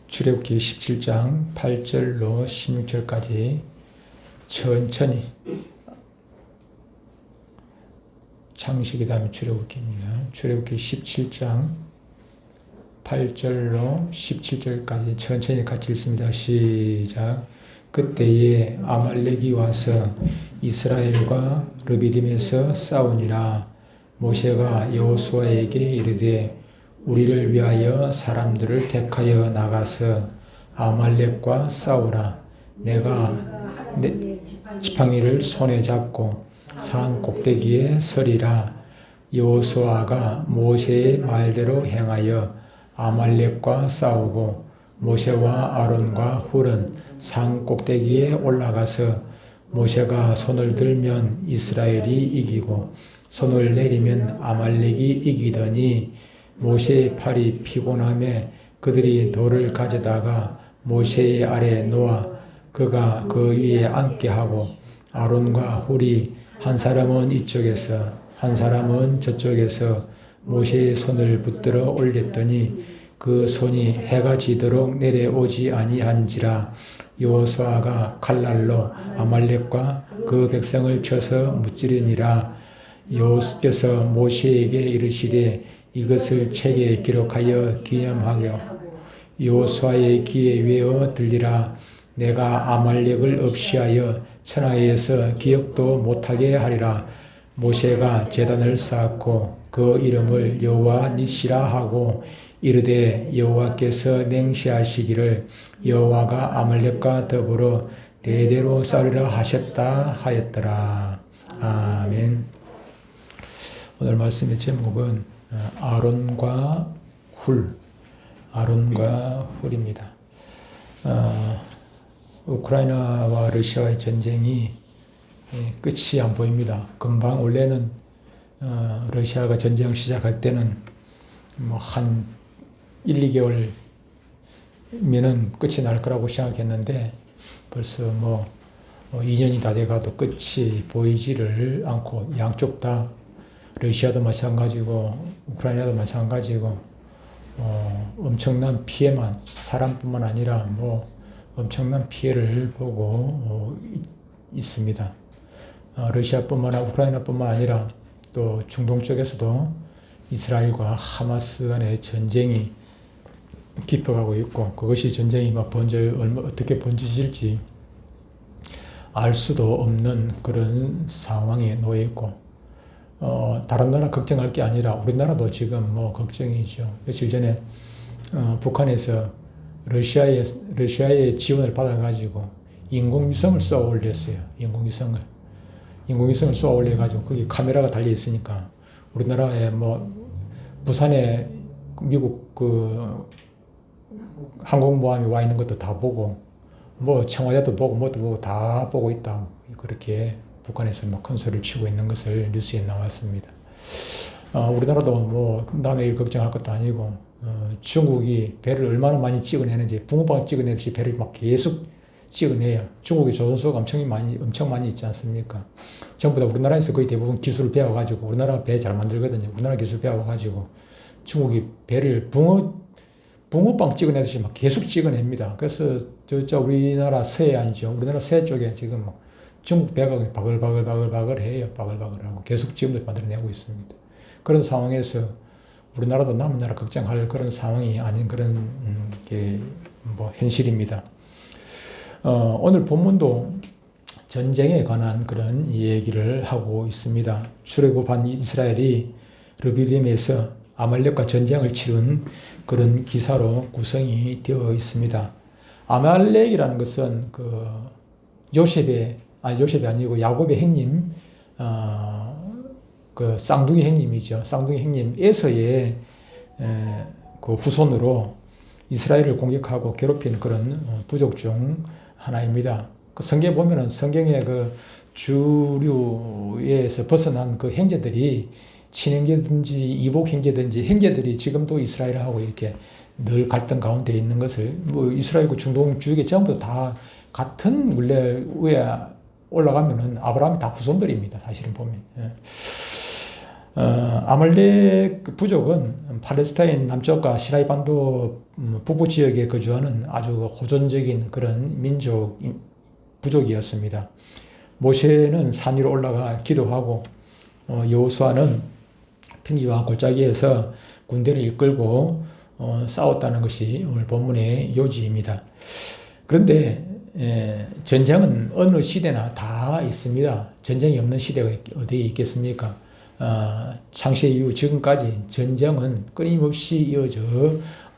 출애굽기 17장 8절로 16절까지 천천히 창세기 다음에 출애굽기입니다. 출애굽기 17장 8절로 17절까지 천천히 같이 읽습니다. 시작. 그때에 아말렉이 와서 이스라엘과 르비딤에서 싸우니라. 모세가 여호수아에게 이르되 우리를 위하여 사람들을 택하여 나가서 아말렉과 싸우라. 내가 지팡이를 손에 잡고 산 꼭대기에 서리라. 여호수아가 모세의 말대로 행하여 아말렉과 싸우고 모세와 아론과 훌은 산 꼭대기에 올라가서 모세가 손을 들면 이스라엘이 이기고 손을 내리면 아말렉이 이기더니 모세의 팔이 피곤함에 그들이 돌을 가져다가 모세의 아래에 놓아 그가 그 위에 앉게 하고 아론과 훌이 한 사람은 이쪽에서 한 사람은 저쪽에서 모세의 손을 붙들어 올렸더니 그 손이 해가 지도록 내려오지 아니한지라. 여호수아가 칼날로 아말렉과 그 백성을 쳐서 무찌르니라. 여호수께서 모세에게 이르시되 이것을 책에 기록하여 기념하여 여호수아의 귀에 외어 들리라. 내가 아말렉을 없이하여 천하에서 기억도 못하게 하리라. 모세가 제단을 쌓고 그 이름을 여호와 니시라 하고 이르되 여호와께서 맹세하시기를 여호와가 아말렉과 더불어 대대로 싸우리라 하셨다 하였더라. 아멘. 오늘 말씀의 제목은 아론과 훌입니다. 우크라이나와 러시아의 전쟁이 끝이 안 보입니다. 금방 원래는 러시아가 전쟁을 시작할 때는 한 1, 2개월면은 끝이 날 거라고 생각했는데 벌써 2년이 다 돼가도 끝이 보이지를 않고 양쪽 다 러시아도 마찬가지고 우크라이나도 마찬가지고 엄청난 피해만 사람뿐만 아니라 엄청난 피해를 보고 있습니다. 러시아뿐만 아니라 우크라이나뿐만 아니라 또 중동 쪽에서도 이스라엘과 하마스 간의 전쟁이 깊어가고 있고 그것이 전쟁이 어떻게 번지질지 알 수도 없는 그런 상황에 놓여 있고 다른 나라 걱정할 게 아니라 우리나라도 지금 걱정이죠. 며칠 전에 북한에서 러시아의 지원을 받아가지고 인공위성을 쏘아 올렸어요. 인공위성을 쏘아 올려가지고 거기 카메라가 달려 있으니까 우리나라에 부산에 미국 항공모함이 와 있는 것도 다 보고 청와대도 보고 뭐도 보고 다 보고 있다. 그렇게 북한에서 큰 소리를 치고 있는 것을 뉴스에 나왔습니다. 우리나라도 남의 일 걱정할 것도 아니고 중국이 배를 얼마나 많이 찍어내는지 붕어빵 찍어내듯이 배를 계속 찍어내요. 중국의 조선소가 엄청 많이 있지 않습니까? 전부 다 우리나라에서 거의 대부분 기술을 배워가지고 우리나라 배 잘 만들거든요. 우리나라 기술 배워가지고 중국이 배를 붕어빵 찍어내듯이 계속 찍어냅니다. 그래서 우리나라 서해 아니죠. 우리나라 서해 쪽에 지금 중국 배가 바글바글 해요. 바글바글하고 계속 지금도 만들어내고 있습니다. 그런 상황에서 우리나라도 남은 나라 걱정할 그런 상황이 아닌 그런 현실입니다. 오늘 본문도 전쟁에 관한 그런 얘기를 하고 있습니다. 출애굽한 이스라엘이 르비딤에서 아말렉과 전쟁을 치른 그런 기사로 구성이 되어 있습니다. 아말렉이라는 것은 요셉이 아니고 야곱의 형님, 쌍둥이 형님이죠. 쌍둥이 형님 에서의 후손으로 이스라엘을 공격하고 괴롭힌 그런 부족 중 하나입니다. 성경에 보면은 성경의 주류에서 벗어난 형제들이 친형제든지 이복 형제들이 지금도 이스라엘하고 이렇게 늘 갈등 가운데 있는 것을 이스라엘과 중동 지역에 전부 다 같은 원래 위에 올라가면은 아브라함이 다 후손들입니다. 사실은 보면. 아말렉 부족은 팔레스타인 남쪽과 시나이 반도 북부 지역에 거주하는 아주 호전적인 그런 부족이었습니다. 모세는 산 위로 올라가 기도하고 여호수아는 평지와 골짜기에서 군대를 이끌고 싸웠다는 것이 오늘 본문의 요지입니다. 그런데 전쟁은 어느 시대나 다 있습니다. 전쟁이 없는 시대가 어디에 있겠습니까? 창세 이후 지금까지 전쟁은 끊임없이 이어져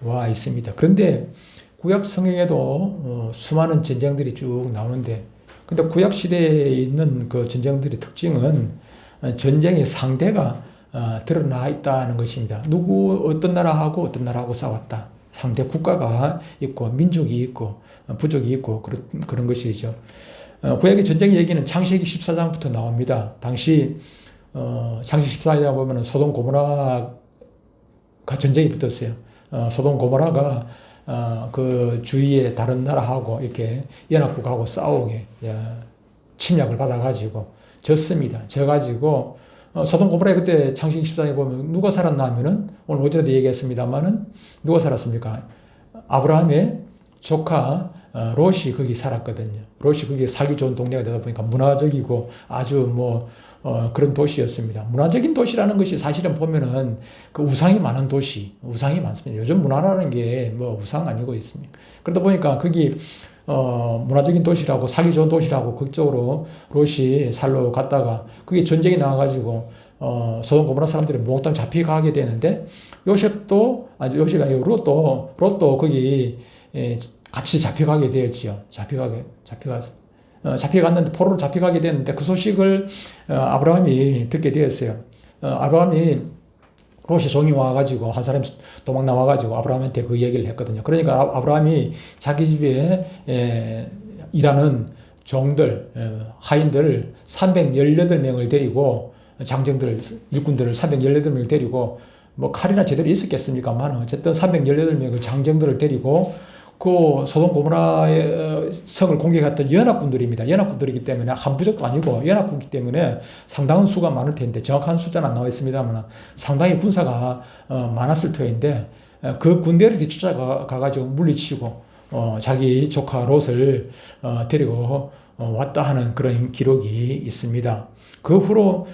와 있습니다. 그런데 구약 성경에도 수많은 전쟁들이 쭉 나오는데, 근데 구약 시대에 있는 그 전쟁들의 특징은 전쟁의 상대가 드러나 있다는 것입니다. 어떤 나라하고 싸웠다. 상대 국가가 있고 민족이 있고 부족이 있고 그런 것이죠. 구약의 전쟁 얘기는 창세기 14장부터 나옵니다. 당시 창세기 14장에 보면 소돔 고모라가 전쟁이 붙었어요. 소돔 고모라가 그 주위의 다른 나라하고 이렇게 연합국하고 싸우게 침략을 받아가지고 졌습니다. 져가지고 소돔 고모라에 그때 창세기 14장에 보면 누가 살았나 하면은 오늘 어제도 얘기했습니다만은 누가 살았습니까? 아브라함의 조카 롯이 거기 살았거든요. 롯이 거기 살기 좋은 동네가 되다 보니까 문화적이고 아주 그런 도시였습니다. 문화적인 도시라는 것이 사실은 보면은 그 우상이 많은 우상이 많습니다. 요즘 문화라는 게 우상 아니고 있습니다. 그러다 보니까 거기 문화적인 도시라고 살기 좋은 도시라고 그쪽으로 롯이 살러 갔다가 그게 전쟁이 나와가지고 소돔 고모라 사람들이 몽땅 잡혀가게 되는데 롯도 거기 같이 잡혀가게 되었지요. 잡혀갔는데 포로로 잡혀가게 됐는데 그 소식을 아브라함이 듣게 되었어요. 아브라함이 롯이 종이 와가지고 한 사람이 도망 나와가지고 아브라함한테 그 얘기를 했거든요. 그러니까 아브라함이 자기 집에 일하는 종들, 하인들 318명을 데리고 장정들, 일꾼들을 318명을 데리고 칼이나 제대로 있었겠습니까만 어쨌든 318명의 장정들을 데리고 그 소돔 고모라의 성을 공격했던 연합군들입니다. 연합군들이기 때문에 한 부족도 아니고 연합군이기 때문에 상당한 수가 많을 텐데 정확한 숫자는 안 나와 있습니다만 상당히 군사가 많았을 터인데 그 군대를 뒤쫓아가가지고 물리치고 자기 조카 롯을 데리고 왔다 하는 그런 기록이 있습니다. 그 후로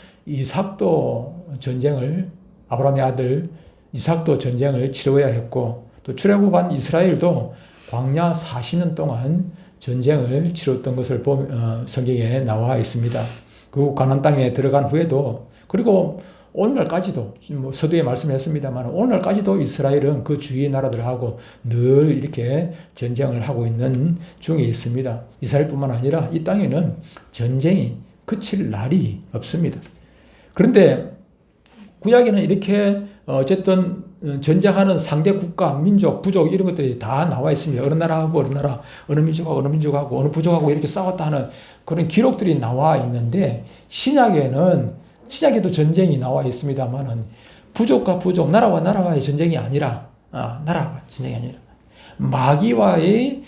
아브라함의 아들 이삭도 전쟁을 치러야 했고 또 출애굽한 이스라엘도 광야 40년 동안 전쟁을 치렀던 것을 성경에 나와 있습니다. 그 가나안 땅에 들어간 후에도 그리고 오늘날까지도 서두에 말씀했습니다만 오늘날까지도 이스라엘은 그 주위의 나라들하고 늘 이렇게 전쟁을 하고 있는 중에 있습니다. 이스라엘뿐만 아니라 이 땅에는 전쟁이 그칠 날이 없습니다. 그런데 구약에는 이렇게 어쨌든 전쟁하는 상대 국가, 민족, 부족 이런 것들이 다 나와 있습니다. 어느 나라하고 어느 나라, 어느 민족하고 어느 부족하고 이렇게 싸웠다 하는 그런 기록들이 나와 있는데 신약에도 전쟁이 나와 있습니다만은 부족과 부족, 나라와 나라와의 전쟁이 아니라 마귀와의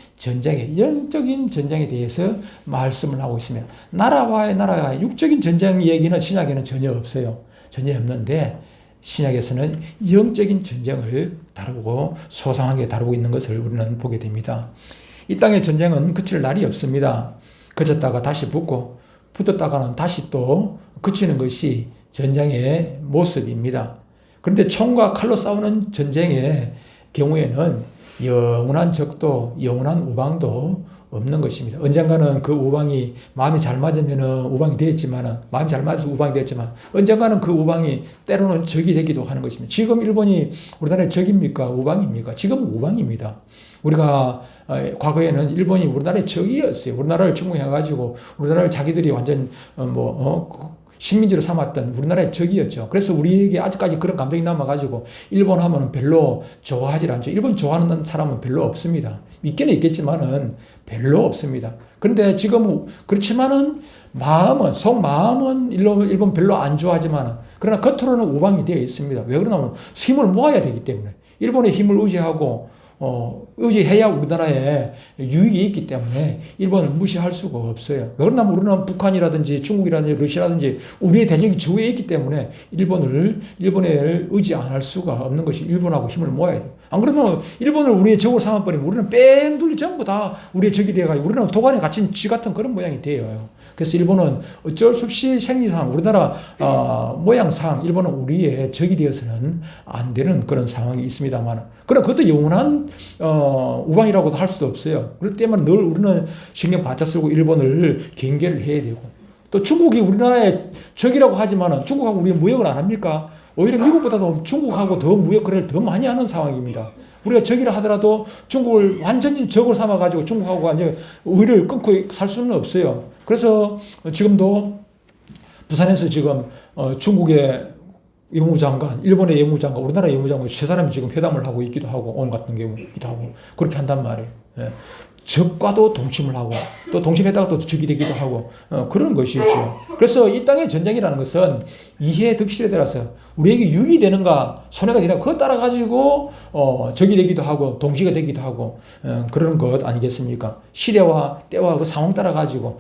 영적인 전쟁에 대해서 말씀을 하고 있습니다. 나라와의 육적인 전쟁 얘기는 신약에는 전혀 없어요. 전혀 없는데 신약에서는 영적인 전쟁을 다루고 소상하게 다루고 있는 것을 우리는 보게 됩니다. 이 땅의 전쟁은 그칠 날이 없습니다. 그쳤다가 다시 붙었다가는 다시 또 그치는 것이 전쟁의 모습입니다. 그런데 총과 칼로 싸우는 전쟁의 경우에는 영원한 적도 영원한 우방도 없는 것입니다. 언젠가는 그 우방이 마음이 잘 맞으면 우방이 되었지만 마음이 잘 맞아서 우방이 되었지만 언젠가는 그 우방이 때로는 적이 되기도 하는 것입니다. 지금 일본이 우리나라의 적입니까? 우방입니까? 지금은 우방입니다. 우리가 과거에는 일본이 우리나라의 적이었어요. 우리나라를 침공해가지고 우리나라를 자기들이 완전 식민지로 삼았던 우리나라의 적이었죠. 그래서 우리에게 아직까지 그런 감정이 남아가지고 일본 하면 별로 좋아하지 않죠. 일본 좋아하는 사람은 별로 없습니다. 있기는 있겠지만은 별로 없습니다. 그런데 지금은 그렇지만은 속마음은 일본 별로 안 좋아하지만은 그러나 겉으로는 우방이 되어 있습니다. 왜 그러냐면 힘을 모아야 되기 때문에 일본의 힘을 의지하고 의지해야 우리나라에 유익이 있기 때문에 일본을 무시할 수가 없어요. 그러나 우리는 북한이라든지 중국이라든지 러시아라든지 우리의 대적이 저 위에 있기 때문에 일본을 의지 안 할 수가 없는 것이 일본하고 힘을 모아야 돼요. 안 그러면 일본을 우리의 적으로 삼아버리면 우리는 뺑돌리 전부 다 우리의 적이 돼가지고 우리는 도관에 갇힌 쥐 같은 그런 모양이 돼요. 그래서 일본은 어쩔 수 없이 생리상 우리나라 모양상 일본은 우리의 적이 되어서는 안 되는 그런 상황이 있습니다만 그러나 그것도 영원한 우방이라고도 할 수도 없어요. 그렇기 때문에 늘 우리는 신경 바짝 쓰고 일본을 경계를 해야 되고 또 중국이 우리나라의 적이라고 하지만 중국하고 우리 무역을 안 합니까? 오히려 미국보다도 중국하고 더 무역 거래를 더 많이 하는 상황입니다. 우리가 적이라 하더라도 중국을 완전히 적으로 삼아가지고 중국하고 완전히 의를 끊고 살 수는 없어요. 그래서 지금도 부산에서 지금 중국의 외무장관, 일본의 외무장관, 우리나라 외무장관 세 사람이 지금 회담을 하고 있기도 하고 오늘 같은 경우이기도 하고 그렇게 한단 말이에요. 예. 적과도 동침을 하고 또 동침했다가 또 적이 되기도 하고 그런 것이죠. 그래서 이 땅의 전쟁이라는 것은 이해 득실에 따라서 우리에게 유익이 되는가 손해가 되는가 그것 따라 가지고 적이 되기도 하고 동지가 되기도 하고 그런 것 아니겠습니까? 시대와 때와 그 상황 따라 가지고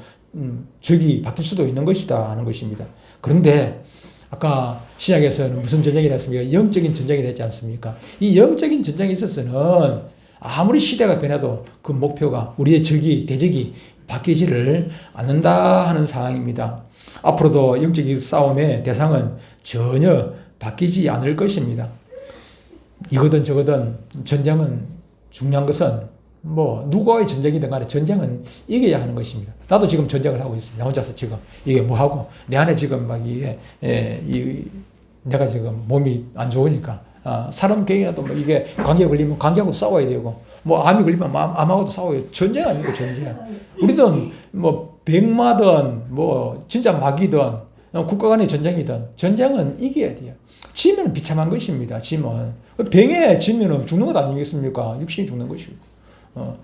적이 바뀔 수도 있는 것이다 하는 것입니다. 그런데 아까 신약에서는 무슨 전쟁이 됐습니까? 영적인 전쟁이 됐지 않습니까? 이 영적인 전쟁에 있어서는 아무리 시대가 변해도 그 목표가 우리의 대적이 바뀌지를 않는다 하는 상황입니다. 앞으로도 영적인 싸움의 대상은 전혀 바뀌지 않을 것입니다. 이거든 저거든 전쟁은 중요한 것은 누구와의 전쟁이든 간에 전쟁은 이겨야 하는 것입니다. 나도 지금 전쟁을 하고 있습니다. 나 혼자서 지금 이게 하고 내 안에 지금 내가 지금 몸이 안 좋으니까 사람 개인이라도 이게 감기에 걸리면 감기하고 싸워야 되고 암이 걸리면 암하고도 싸워야 돼요. 전쟁 아니고 전쟁. 우리든 백마든 진짜 마귀든 국가 간의 전쟁이든 전쟁은 이겨야 돼요. 지면 비참한 것입니다. 지면 병에 지면은 죽는 것 아니겠습니까? 육신이 죽는 것이고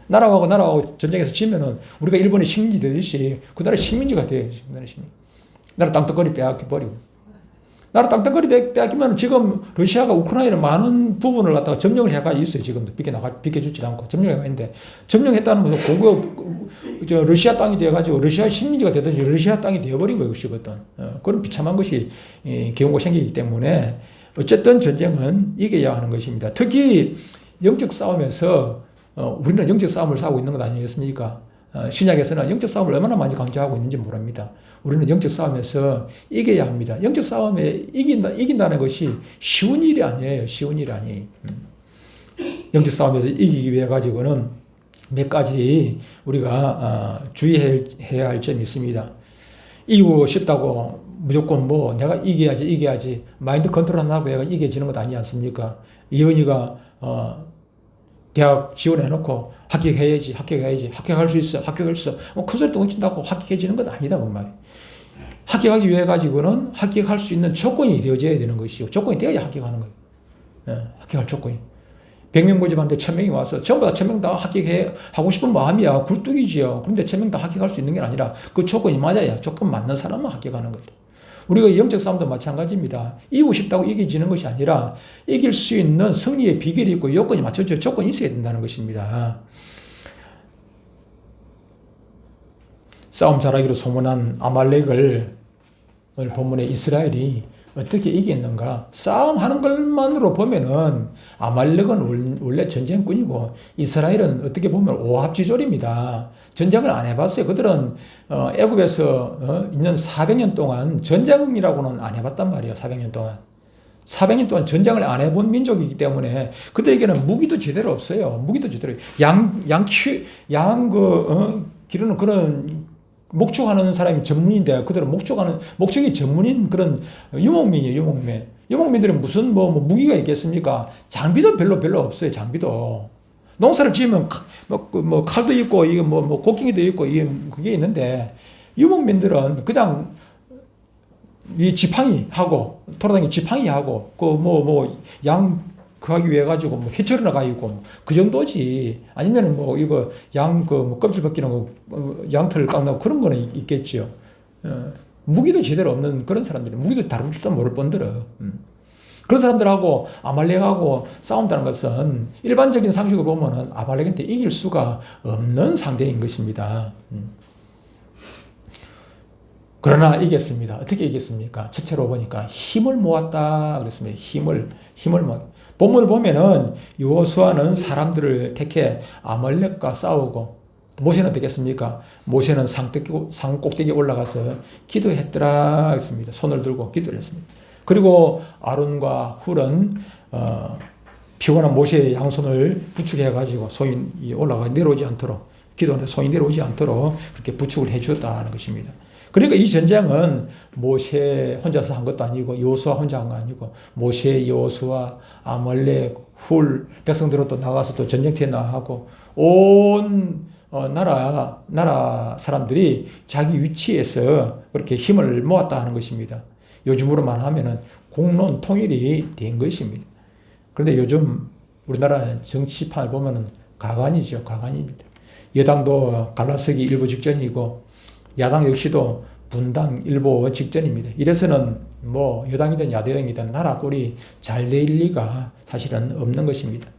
나라하고 전쟁에서 지면은 우리가 일본의 식민지 되듯이 그 나라 식민지가 돼야지. 나라 땅덩어리 빼앗겨버리고 나라 땅덩어리 빼앗기면 지금 러시아가 우크라이나 많은 부분을 갖다가 점령을 해가 있어요. 지금도 비켜주지 않고 점령해가 있는데 점령했다는 것은 고급 러시아 땅이 되어가지고 러시아 식민지가 되듯이 러시아 땅이 되어버린 거예요. 그것이거든. 그런 비참한 것이 경우가 생기기 때문에 어쨌든 전쟁은 이겨야 하는 것입니다. 특히 영적 싸움에서 우리는 영적 싸움을 싸우고 있는 것 아니겠습니까? 신약에서는 영적 싸움을 얼마나 많이 강조하고 있는지 모릅니다. 우리는 영적 싸움에서 이겨야 합니다. 영적 싸움에 이긴다는 것이 쉬운 일이 아니에요. 쉬운 일이 아니에요. 영적 싸움에서 이기기 위해 가지고는 몇 가지 우리가 주의해야 할 점이 있습니다. 이기고 싶다고 무조건 내가 이겨야지 마인드 컨트롤 안 하고 내가 이겨지는 것 아니지 않습니까? 이현이가 대학 지원해놓고 합격할 수 있어. 큰 소리 똥친다고 합격해지는 것 아니다, 그 말이에요. 합격하기 위해 가지고는 합격할 수 있는 조건이 되어져야 되는 것이고, 조건이 되어야 합격하는 거예요. 합격할 조건이. 100명 모집하는데 1000명이 와서 전부 다 1000명 다 합격하고 싶은 마음이야. 굴뚝이지요. 그런데 1000명 다 합격할 수 있는 게 아니라 그 조건이 맞아야 조건 맞는 사람만 합격하는 거예요. 우리가 영적 싸움도 마찬가지입니다. 이기고 싶다고 이기지는 것이 아니라 이길 수 있는 승리의 비결이 있고 요건이 맞춰져 조건이 있어야 된다는 것입니다. 싸움 잘하기로 소문난 아말렉을 오늘 본문에 이스라엘이 어떻게 이겼는가? 싸움하는 것만으로 보면은 아말렉은 원래 전쟁꾼이고 이스라엘은 어떻게 보면 오합지졸입니다. 전쟁을 안 해봤어요. 그들은 애굽에서 있는 400년 동안 전쟁이라고는 안 해봤단 말이에요. 400년 동안. 400년 동안 전쟁을 안 해본 민족이기 때문에 그들에게는 무기도 제대로 없어요. 무기도 제대로. 기르는 그런 목축하는 사람이 전문인데 그들은 목축이 전문인 그런 유목민이에요. 유목민들은 무슨 무기가 있겠습니까? 장비도 별로 없어요. 장비도. 농사를 지으면 칼도 있고 이게 곡괭이도 있고 그게 있는데 유목민들은 그냥 이 지팡이 하고 돌아다니는 지팡이 하고 양 하기 위해 가지고 해철이나 가 있고 그 정도지. 아니면은 이거 껍질 벗기는 양털 깎는 그런 거는 있겠지요. 무기도 제대로 없는 그런 사람들이 무기도 다룰 줄도 모를 뿐더러. 그런 사람들하고 아말렉하고 싸운다는 것은 일반적인 상식으로 보면은 아말렉한테 이길 수가 없는 상대인 것입니다. 그러나 이겼습니다. 어떻게 이겼습니까? 첫째로 보니까 힘을 모았다 그랬습니다. 힘을 모았다. 본문을 보면은 여호수아는 사람들을 택해 아말렉과 싸우고, 모세는 어떻게 했습니까? 모세는 산 꼭대기에 올라가서 기도했더라 했습니다. 손을 들고 기도를 했습니다. 그리고 아론과 훌은 피곤한 모세의 양손을 부축해 가지고 손이 올라가 내려오지 않도록, 기도하는데 손이 내려오지 않도록 그렇게 부축을 해 주었다는 것입니다. 그러니까 이 전쟁은 모세 혼자서 한 것도 아니고 여호수아 혼자 한 거 아니고 모세, 여호수아, 아말렉, 훌 백성들은 또 나가서 또 전쟁터에 나가고 온 나라 사람들이 자기 위치에서 그렇게 힘을 모았다 하는 것입니다. 요즘으로만 하면은 공론 통일이 된 것입니다. 그런데 요즘 우리나라 정치판을 보면은 가관이죠. 가관입니다. 여당도 갈라서기 일부 직전이고 야당 역시도 분당 일부 직전입니다. 이래서는 뭐 여당이든 야당이든 나라 꼴이 잘 될 리가 사실은 없는 것입니다.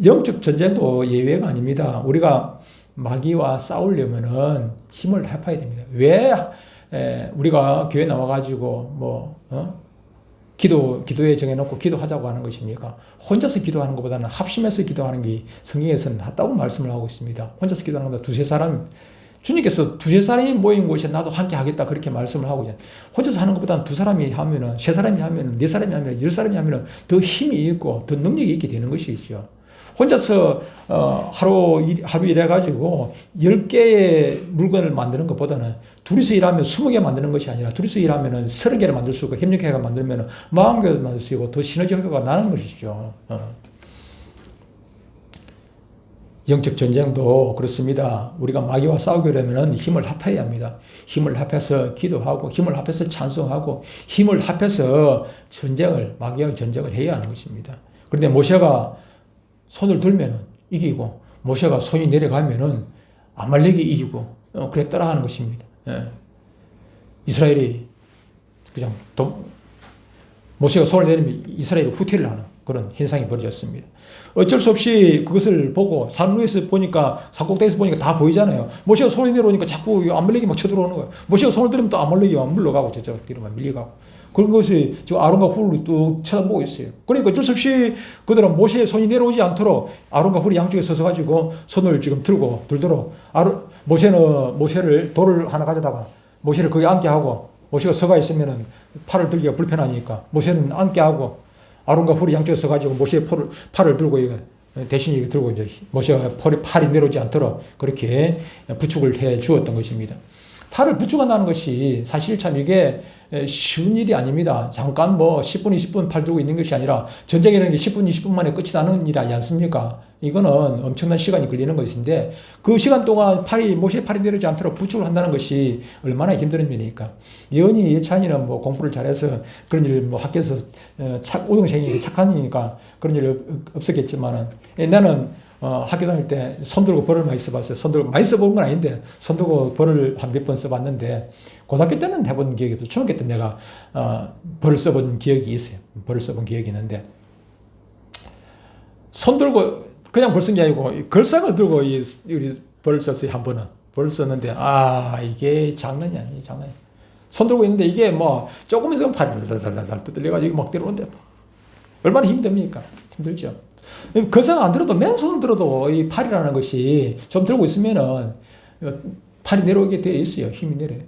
영적 전쟁도 예외가 아닙니다. 우리가 마귀와 싸우려면은 힘을 합해야 됩니다. 왜 우리가 교회 나와가지고 기도에 정해놓고 기도하자고 하는 것입니까? 혼자서 기도하는 것보다는 합심해서 기도하는 게 성경에서는 낫다고 말씀을 하고 있습니다. 혼자서 기도하는 것보다 두세 사람, 주님께서 두세 사람이 모인 곳에 나도 함께 하겠다 그렇게 말씀을 하고 있잖아요. 혼자서 하는 것보다는 두 사람이 하면은, 세 사람이 하면은, 네 사람이 하면은, 열 사람이 하면은 더 힘이 있고 더 능력이 있게 되는 것이죠. 혼자서 하루 일해가지고 10개의 물건을 만드는 것보다는 둘이서 일하면 20개 만드는 것이 아니라 둘이서 일하면 30개를 만들 수 있고 협력해가 만들면 40개를 만들 수 있고 더 시너지 효과가 나는 것이죠. 영적 전쟁도 그렇습니다. 우리가 마귀와 싸우려면 힘을 합해야 합니다. 힘을 합해서 기도하고 힘을 합해서 찬송하고 힘을 합해서 마귀와 전쟁을 해야 하는 것입니다. 그런데 모세가 손을 들면 이기고 모세가 손이 내려가면은 아말렉이 이기고 그랬더라 하는 것입니다. 이스라엘이 그냥 모세가 손을 내리면 이스라엘이 후퇴를 하는 그런 현상이 벌어졌습니다. 어쩔 수 없이 그것을 보고 산 위에서 보니까, 산꼭대기에서 보니까 다 보이잖아요. 모세가 손을 내려오니까 자꾸 아말렉이 막 쳐들어오는 거예요. 모세가 손을 들으면 또 아말렉이 물러가고 저쪽 뒤로 밀려가고. 그런 것이 지금 아론과 훌이 뚝 쳐다보고 있어요. 그러니까 어쩔 수 없이 그들은 모세의 손이 내려오지 않도록 아론과 훌이 양쪽에 서서 가지고 손을 지금 들도록 모세를 돌을 하나 가져다가 모세를 거기 앉게 하고, 모세가 서가 있으면은 팔을 들기가 불편하니까 모세는 앉게 하고 아론과 훌이 양쪽에 서가지고 모세의 팔을 들고 대신 들고 이제 모세가 팔이 내려오지 않도록 그렇게 부축을 해 주었던 것입니다. 팔을 부축한다는 것이 사실 참 이게 쉬운 일이 아닙니다. 잠깐 10분, 20분 팔 들고 있는 것이 아니라 전쟁이라는 게 10분, 20분 만에 끝이 나는 일 아니지 않습니까? 이거는 엄청난 시간이 걸리는 것인데 그 시간 동안 모세의 팔이 내려오지 않도록 부축을 한다는 것이 얼마나 힘든 일입니까? 예언이 예찬이는 공부를 잘해서 그런 일 학교에서 우등생이 착하니까 그런 일 없었겠지만은 나는 학교 다닐 때 손 들고 벌을 많이 써봤어요. 손 들고 많이 써본 건 아닌데 손 들고 벌을 한 몇 번 써봤는데 고등학교 때는 해본 기억이 없어요. 중학교 때 내가 벌을 써본 기억이 있어요. 벌을 써본 기억이 있는데 손 들고 그냥 벌 쓴 게 아니고 걸상을 들고 우리 벌을 썼어요. 한 번은 벌을 썼는데 이게 장난이 아니에요. 장난이. 손 들고 있는데 이게 조금 있으면 팔이 달달달달 뜯어려가지고 막 때려오는데 얼마나 힘듭니까? 힘들죠. 걸상 안 들어도 맨손을 들어도 이 팔이라는 것이 좀 들고 있으면은 팔이 내려오게 되어 있어요. 힘이 내려요.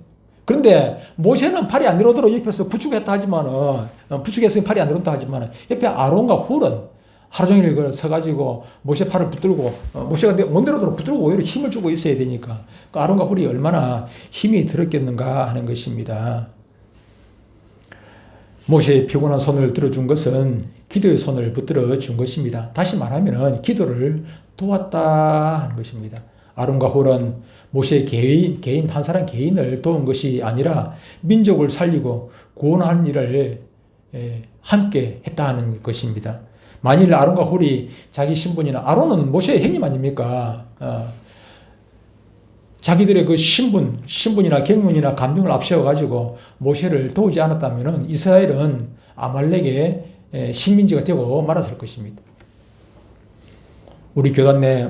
그런데 모세는 팔이 안 내려오도록 옆에서 부축했다 하지만은 부축해서 팔이 안 내려온다 하지만은 옆에 아론과 훌은 하루 종일 서가지고 모세 팔을 붙들고 모세가 못 내려오도록 붙들고 오히려 힘을 주고 있어야 되니까 그 아론과 훌이 얼마나 힘이 들었겠는가 하는 것입니다. 모세의 피곤한 손을 들어준 것은 기도의 손을 붙들어 준 것입니다. 다시 말하면 기도를 도왔다 하는 것입니다. 아론과 훌은 모세의 개인 한 사람 개인을 도운 것이 아니라 민족을 살리고 구원하는 일을 함께 했다 하는 것입니다. 만일 아론과 훌이 자기 신분이나 아론은 모세의 형님 아닙니까? 자기들의 그 신분이나 경륜이나 감명을 앞세워가지고 모세를 도우지 않았다면 이스라엘은 아말렉의 식민지가 되고 말았을 것입니다. 우리 교단 내,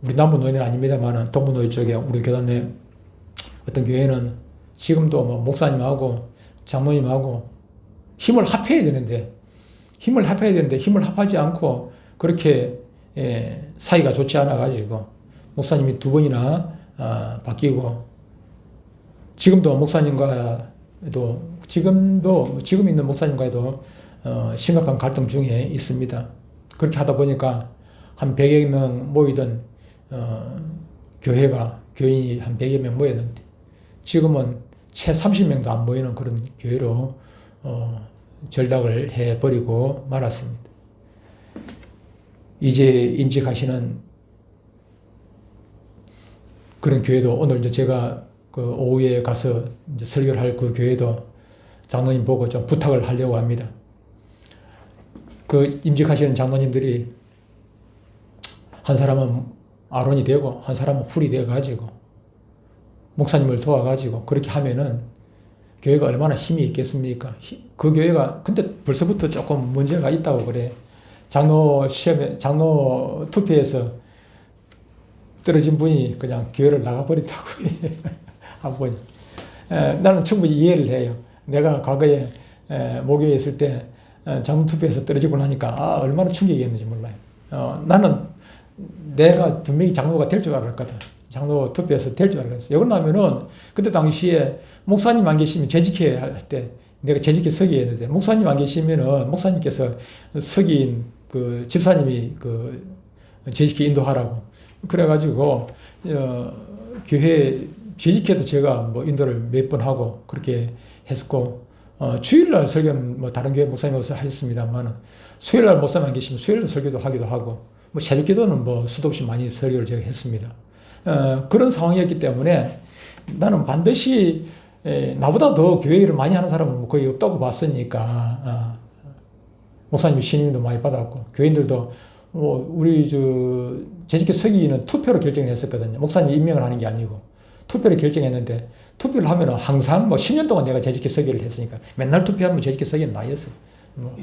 우리 남부노예는 아닙니다만 동부노예 쪽에 우리 교단 내 어떤 교회는 지금도 뭐 목사님하고 장로님하고 힘을 합해야 되는데 힘을 합하지 않고 그렇게 사이가 좋지 않아 가지고 목사님이 2번이나 바뀌고 지금도 목사님과도 지금 있는 목사님과도 심각한 갈등 중에 있습니다. 그렇게 하다 보니까 한 100여 명 모이던 교인이 한 100여 명 모였는데 지금은 채 30명도 안 모이는 그런 교회로 전락을 해버리고 말았습니다. 이제 임직하시는 그런 교회도 오늘 이제 제가 그 오후에 가서 이제 설교를 할 그 교회도 장로님 보고 좀 부탁을 하려고 합니다. 그 임직하시는 장로님들이 한 사람은 아론이 되고 한 사람은 훌이 되어가지고 목사님을 도와가지고 그렇게 하면은 교회가 얼마나 힘이 있겠습니까? 그 교회가 근데 벌써부터 조금 문제가 있다고 그래. 장로 투표에서 떨어진 분이 그냥 교회를 나가버렸다고 한 분이. 나는 충분히 이해를 해요. 내가 과거에 모교에 있을 때 장로 투표에서 떨어지고 나니까 얼마나 충격이었는지 몰라요. 나는 내가 분명히 장로가 될 줄 알았거든. 장로 투표에서 될 줄 알았어. 그러냐면은 그때 당시에 목사님 안 계시면 재직회 할 때 내가 재직회 서기 했는데 목사님 안 계시면은 목사님께서 서기인 그 집사님이 그 재직회 인도하라고 그래가지고 교회 재직회도 제가 뭐 인도를 몇 번 하고 그렇게 했었고 주일날 설교는 뭐 다른 교회 목사님으로서 하셨습니다만 수요일날 목사님 안 계시면 수요일날 설교도 하기도 하고 뭐 새벽기도는 뭐 수도 없이 많이 설교를 제가 했습니다. 그런 상황이었기 때문에 나는 반드시 나보다 더 교회를 많이 하는 사람은 거의 없다고 봤으니까 목사님 신임도 많이 받았고 교인들도 우리 재직회 서기는 투표로 결정을 했었거든요. 목사님이 임명을 하는 게 아니고 투표로 결정했는데 투표를 하면은 항상 뭐 10년 동안 내가 재직회 서기를 했으니까 맨날 투표하면 재직회 서기는 나였어.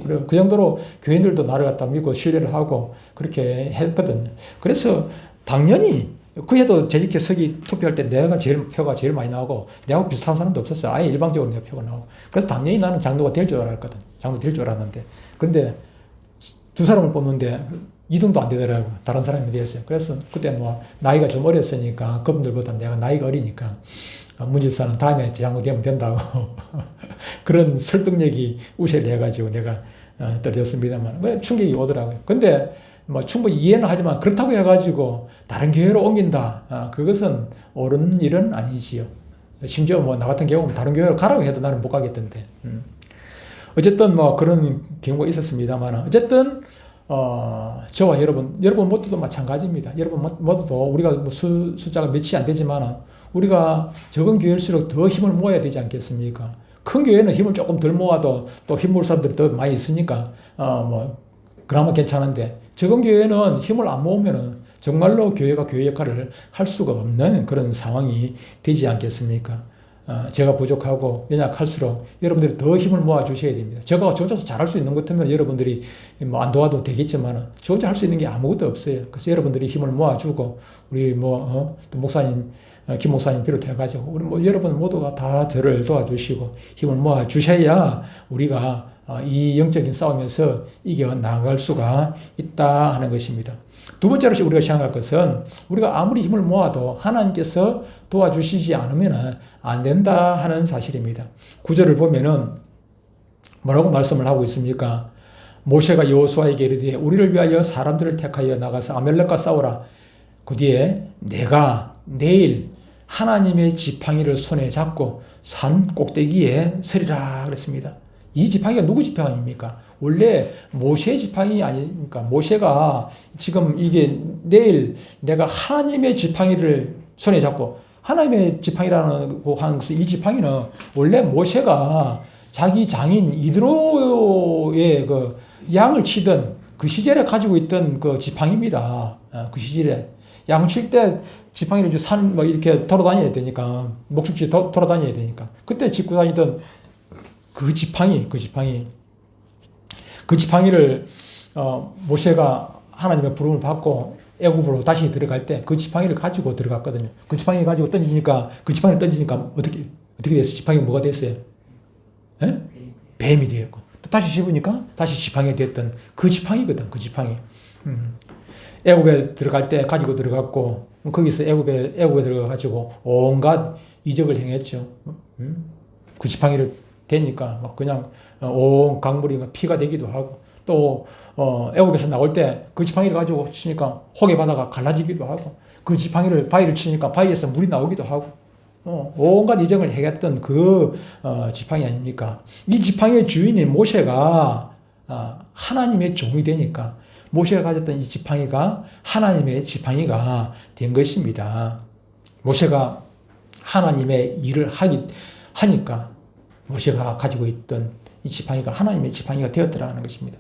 그래 그 정도로 교인들도 나를 갖다 믿고 신뢰를 하고 그렇게 했거든요. 그래서 당연히 그 해도 재직회 서기 투표할 때 내가 표가 제일 많이 나오고 내하고 비슷한 사람도 없었어요. 아예 일방적으로 내가 표가 나오고. 그래서 당연히 나는 장로가 될 줄 알았거든. 장로 될 줄 알았는데. 근데 2사람을 뽑는데 2등도 안 되더라고. 다른 사람이 되었어요. 그래서 그때 뭐 나이가 좀 어렸으니까 그분들보다 내가 나이가 어리니까 문집사는 다음에 장로 되면 된다고 그런 설득력이 우세를 해가지고 내가 떨어졌습니다만 충격이 오더라고요. 근데 뭐 충분히 이해는 하지만 그렇다고 해가지고 다른 교회로 옮긴다. 그것은 옳은 일은 아니지요. 심지어 뭐 나 같은 경우는 다른 교회로 가라고 해도 나는 못 가겠던데. 어쨌든 뭐 그런 경우가 있었습니다만 어쨌든 저와 여러분 모두도 마찬가지입니다. 여러분 모두도 우리가 뭐 숫자가 몇이 안 되지만 우리가 적은 교회일수록 더 힘을 모아야 되지 않겠습니까? 큰 교회는 힘을 조금 덜 모아도 또 힘 모을 사람들이 더 많이 있으니까 뭐 그나마 괜찮은데 적은 교회는 힘을 안 모으면은 정말로 교회가 교회 역할을 할 수가 없는 그런 상황이 되지 않겠습니까? 제가 부족하고 연약할수록 여러분들이 더 힘을 모아 주셔야 됩니다. 제가 저 혼자서 잘할 수 있는 것 같으면 여러분들이 뭐 안 도와도 되겠지만 저 혼자 할 수 있는 게 아무것도 없어요. 그래서 여러분들이 힘을 모아주고 우리 또 목사님 김 목사님 비롯해가지고 우리 뭐 여러분 모두가 다 저를 도와주시고 힘을 모아 주셔야 우리가 이 영적인 싸움에서 이겨 나갈 수가 있다 하는 것입니다. 두 번째로 우리가 생각할 것은 우리가 아무리 힘을 모아도 하나님께서 도와주시지 않으면 안 된다 하는 사실입니다. 구절을 보면은 뭐라고 말씀을 하고 있습니까? 모세가 여호수아에게 이르되 우리를 위하여 사람들을 택하여 나가서 아말렉과 싸우라. 그 뒤에 내가 내일 하나님의 지팡이를 손에 잡고 산 꼭대기에 서리라 그랬습니다. 이 지팡이가 누구 지팡이입니까? 원래 모세의 지팡이 아닙니까? 모세가 지금 이게 내일 내가 하나님의 지팡이를 손에 잡고 하나님의 지팡이라고 하는 것은 이 지팡이는 원래 모세가 자기 장인 이드로의 그 양을 치던 그 시절에 가지고 있던 그 지팡이입니다. 그 시절에 양 칠 때 지팡이를 산 뭐 이렇게 돌아다녀야 되니까 목축지 돌아다녀야 되니까 그때 짚고 다니던 그 지팡이 그 지팡이를 모세가 하나님의 부름을 받고 애굽으로 다시 들어갈 때 그 지팡이를 가지고 들어갔거든요. 그 지팡이 가지고 그 지팡이를 던지니까 어떻게 됐어요? 지팡이가 뭐가 됐어요? 예? 뱀이 되었고. 또 다시 씹으니까 다시 지팡이가 됐던 그 지팡이거든, 그 지팡이. 애굽에 들어갈 때 가지고 들어갔고, 거기서 애굽에 들어가가지고 온갖 이적을 행했죠. 그 지팡이를 대니까 막 그냥 온 강물이 피가 되기도 하고, 또 애굽에서 나올 때 그 지팡이를 가지고 치니까 혹의 바다가 갈라지기도 하고, 그 지팡이를 바위를 치니까 바위에서 물이 나오기도 하고, 온갖 이적을 행했던 그 지팡이 아닙니까? 이 지팡이의 주인인 모세가 하나님의 종이 되니까 모세가 가졌던 이 지팡이가 하나님의 지팡이가 된 것입니다. 모세가 하나님의 일을 하니까 모세가 가지고 있던 이 지팡이가 하나님의 지팡이가 되었더라는 것입니다.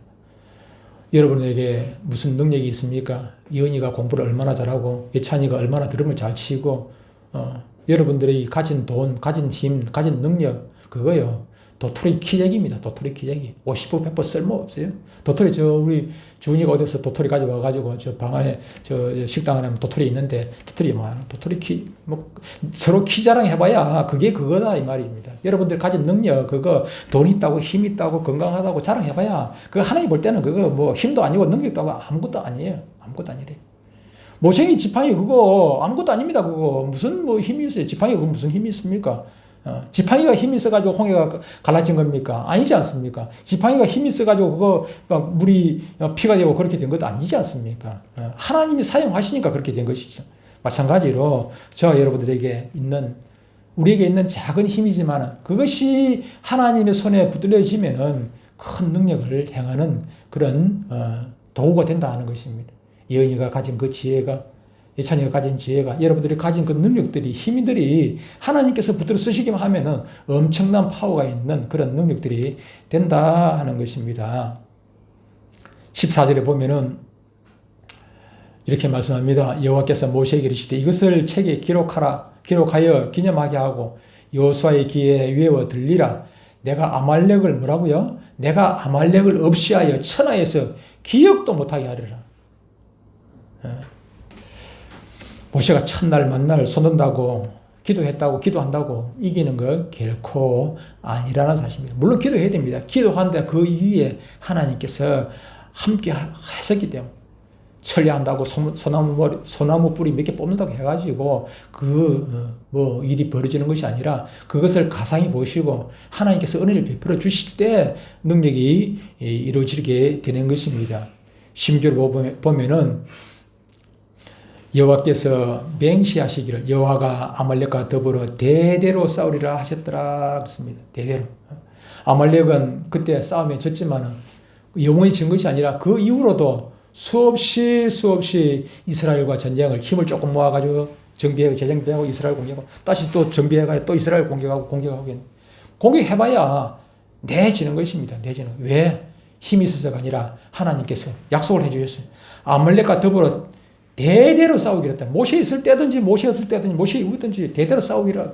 여러분에게 무슨 능력이 있습니까? 이은이가 공부를 얼마나 잘하고 예찬이가 얼마나 드럼을 잘 치고 여러분들이 가진 돈, 가진 힘, 가진 능력 그거요. 도토리 키재기입니다. 도토리 키재기. 50% 100% 쓸모없어요. 도토리 우리 주은이가 어디서 도토리 가져와가지고 저 방 안에 식당 안에 도토리 있는데 도토리 서로 키 자랑해봐야 그게 그거다 이 말입니다. 여러분들 가진 능력 그거 돈 있다고 힘 있다고 건강하다고 자랑해봐야 그거 하나님 볼 때는 그거 뭐 힘도 아니고 능력도 아무것도 아니에요. 아무것도 아니래. 모생이 지팡이 그거 아무것도 아닙니다. 그거 무슨 뭐 힘이 있어요. 지팡이 그거 무슨 힘이 있습니까? 지팡이가 힘이 있어가지고 홍해가 갈라진 겁니까? 아니지 않습니까? 지팡이가 힘이 있어가지고 그거 막 물이 피가 되고 그렇게 된 것도 아니지 않습니까? 하나님이 사용하시니까 그렇게 된 것이죠. 마찬가지로 우리에게 있는 작은 힘이지만 그것이 하나님의 손에 붙들려지면은 큰 능력을 행하는 그런 도구가 된다는 것입니다. 예언이가 가진 그 지혜가 예찬이가 가진 지혜가 여러분들이 가진 그 능력들이 힘들이 하나님께서 붙들어 쓰시기만 하면은 엄청난 파워가 있는 그런 능력들이 된다 하는 것입니다. 14절에 보면은 이렇게 말씀합니다. 여호와께서 모세에게 이르시되 이것을 책에 기록하여 기념하게 하고 여호수아의 귀에 외워 들리라. 내가 아말렉을 뭐라고요? 내가 아말렉을 없이하여 천하에서 기억도 못하게 하리라. 모세가 첫날 만날 쏟는다고 기도한다고 이기는 거 결코 아니라는 사실입니다. 물론 기도해야 됩니다. 기도하는데 그 이후에 하나님께서 함께 하셨기 때문에 천리한다고 소나무 뿌리 몇 개 뽑는다고 해가지고 일이 벌어지는 것이 아니라 그것을 가상히 보시고 하나님께서 은혜를 베풀어 주실 때 능력이 이루어지게 되는 것입니다. 10절 보면은 여호와께서 맹시하시기를 여호와가 아말렉과 더불어 대대로 싸우리라 하셨더라 그렇습니다. 대대로. 아말렉은 그때 싸움에 졌지만 영원히 진 것이 아니라 그 이후로도 수없이 이스라엘과 전쟁을 힘을 조금 모아가지고 재정비하고 이스라엘 공격하고 다시 또 정비해가지고 또 이스라엘 공격해봐야 내지는 것입니다. 내지는. 왜? 힘이 있어서가 아니라 하나님께서 약속을 해주셨어요. 아말렉과 더불어 대대로 싸우기로 했다. 모세 있을 때든지 모세 없을 때든지 모세 이후든지 대대로 싸우기로.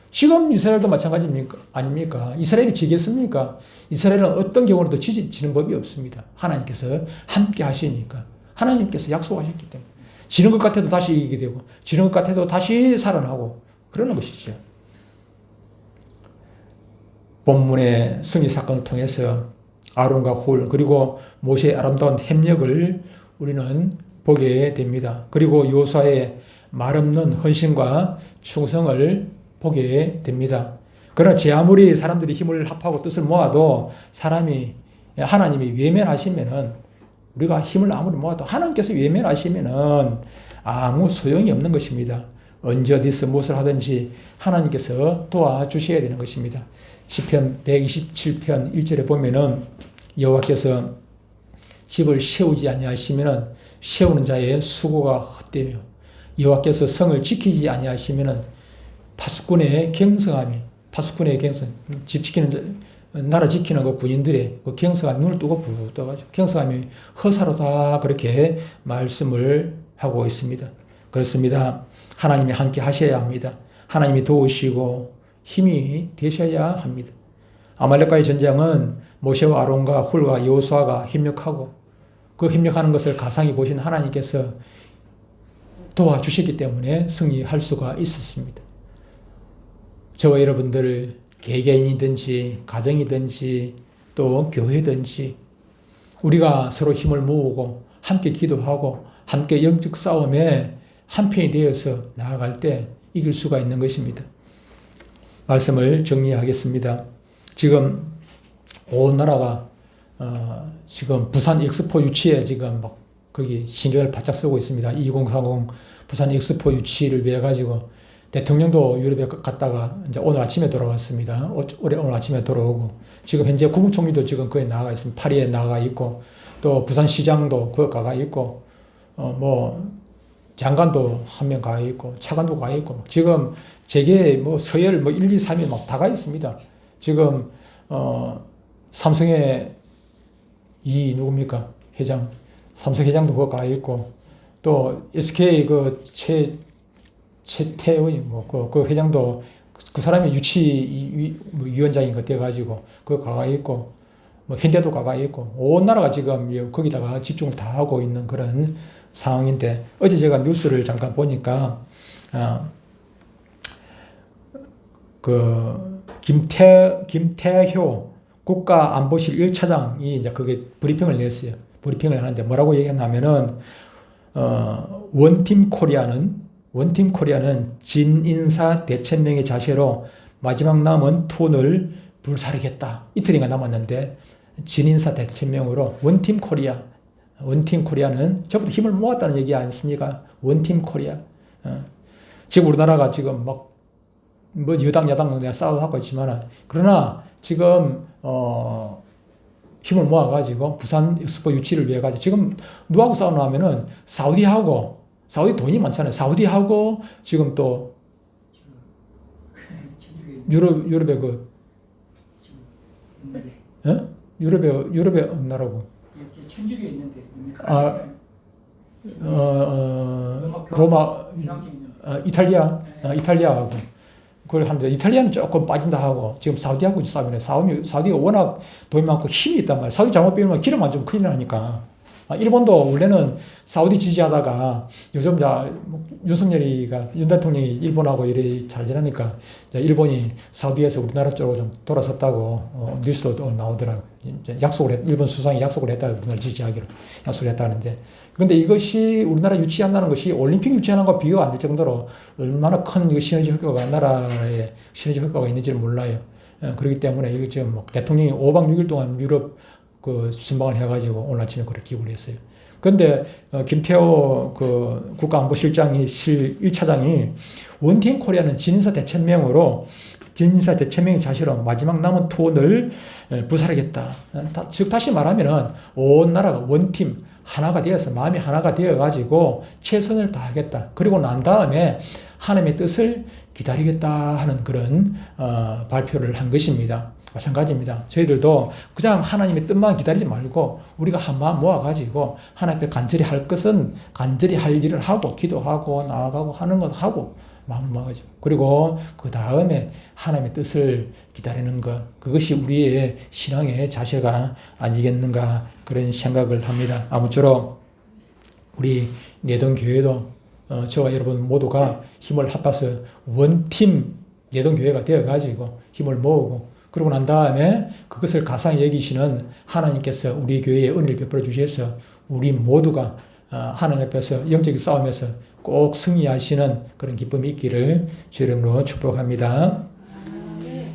지금 이스라엘도 마찬가지입니까? 아닙니까? 이스라엘이 지겠습니까? 이스라엘은 어떤 경우로도 지는 법이 없습니다. 하나님께서 함께 하시니까. 하나님께서 약속하셨기 때문에. 지는 것 같아도 다시 이기게 되고 지는 것 같아도 다시 살아나고 그러는 것이죠. 본문의 승리 사건을 통해서 아론과 홀 그리고 모세의 아름다운 협력을 우리는 보게 됩니다. 그리고 여호수아의 말없는 헌신과 충성을 보게 됩니다. 그러나 제 아무리 사람들이 힘을 합하고 뜻을 모아도 하나님이 외면하시면은 우리가 힘을 아무리 모아도 하나님께서 외면하시면은 아무 소용이 없는 것입니다. 언제 어디서 무엇을 하든지 하나님께서 도와주셔야 되는 것입니다. 시편 127편 1절에 보면은 여호와께서 집을 세우지 아니하시면은 세우는 자의 수고가 헛되며 여호와께서 성을 지키지 아니하시면은 파수꾼의 경성 집 지키는 나라 지키는 그 군인들의 그 경성한 눈을 뜨고 부떠가지고 경성함이 허사로다 그렇게 말씀을 하고 있습니다. 그렇습니다. 하나님이 함께 하셔야 합니다. 하나님이 도우시고 힘이 되셔야 합니다. 아말렉과의 전쟁은 모세와 아론과 훌과 여호수아가 협력하고 그 협력하는 것을 가상히 보신 하나님께서 도와주셨기 때문에 승리할 수가 있었습니다. 저와 여러분들 개개인이든지 가정이든지 또 교회든지 우리가 서로 힘을 모으고 함께 기도하고 함께 영적 싸움에 한편이 되어서 나아갈 때 이길 수가 있는 것입니다. 말씀을 정리하겠습니다. 지금 온 나라가 지금 부산 엑스포 유치에 지금 막 거기 신경을 바짝 쓰고 있습니다. 2030 부산 엑스포 유치를 위해 가지고 대통령도 유럽에 갔다가 이제 오늘 아침에 돌아왔습니다. 오늘 아침에 돌아오고 지금 현재 국무총리도 지금 거기 나가 있습니다. 파리에 나가 있고 또 부산시장도 거기 가 있고 뭐 장관도 한 명 가 있고 차관도 가 있고 지금 재계 뭐 서열 뭐 1, 2, 3위 막 다 가 있습니다. 지금 삼성의 누굽니까? 회장 삼성 회장도 거기 가 있고 또 SK 그 최태의 그 회장도 그 사람이 유치위원장인 것 돼가지고 거기 가 있고 뭐 현대도 가 있고 온 나라가 지금 거기다가 집중을 다 하고 있는 그런 상황인데 어제 제가 뉴스를 잠깐 보니까 그 김태효 국가안보실 1차장이 이제 그게 브리핑을 냈어요. 브리핑을 하는데 뭐라고 얘기했냐면은 원팀 코리아는 진인사 대천명의 자세로 마지막 남은 툰을 불사르겠다. 이틀인가 남았는데 진인사 대천명으로 원팀 코리아는 저부터 힘을 모았다는 얘기 아니습니까? 원팀 코리아. 지금 우리나라가 지금 막 뭐 여당 야당 내가 싸우고 있지만 그러나 지금 힘을 모아가지고 부산 엑스포 유치를 위해 가지고 지금 누구하고 싸우나 하면은 사우디 돈이 많잖아요. 사우디하고 지금 또 유럽의 그 유럽의 어느 나라고? 천주교에 있는데. 로마, 이탈리아하고. 그걸 하는데 이탈리아는 조금 빠진다 하고 지금 사우디하고 싸우면 사우디가 워낙 돈이 많고 힘이 있단 말이에요. 사우디 잘못 빼면 기름 안 주면 큰일 나니까. 일본도 원래는 사우디 지지하다가 요즘 윤 대통령이 일본하고 이래 잘 지내니까 일본이 사우디에서 우리나라 쪽으로 좀 돌아섰다고 뉴스도 나오더라고요. 일본 수상이 약속을 했다. 우리나라 지지하기로 약속을 했다는데. 그런데 이것이 우리나라 유치한다는 것이 올림픽 유치하는 것과 비교가 안 될 정도로 얼마나 큰 시너지 효과가 나라에 시너지 효과가 있는지를 몰라요. 그렇기 때문에 이거 지금 대통령이 5박 6일 동안 유럽 그 순방을 해가지고 오늘 아침에 그렇게 기부를 했어요. 그런데 김태호 그 국가안보실장이 1차장이 원팀 코리아는 진인사 대천명의 자세로 마지막 남은 툰을 부사르겠다. 즉 다시 말하면은 온 나라가 원팀 하나가 되어서 마음이 하나가 되어가지고 최선을 다하겠다. 그리고 난 다음에 하나님의 뜻을 기다리겠다 하는 그런 발표를 한 것입니다. 마찬가지입니다. 저희들도 그냥 하나님의 뜻만 기다리지 말고 우리가 한 마음 모아가지고 하나님 앞에 간절히 할 것은 간절히 할 일을 하고 기도하고 나아가고 하는 것 하고 마음 모아가지고 그리고 그 다음에 하나님의 뜻을 기다리는 것 그것이 우리의 신앙의 자세가 아니겠는가 그런 생각을 합니다. 아무쪼록 우리 내동교회도 저와 여러분 모두가 힘을 합해서 원팀 내동교회가 되어가지고 힘을 모으고 그러고 난 다음에 그것을 가상히 여기시는 하나님께서 우리 교회에 은혜를 베풀어 주셔서 우리 모두가 하나님 앞에서 영적인 싸움에서 꼭 승리하시는 그런 기쁨이 있기를 주의 이름으로 축복합니다.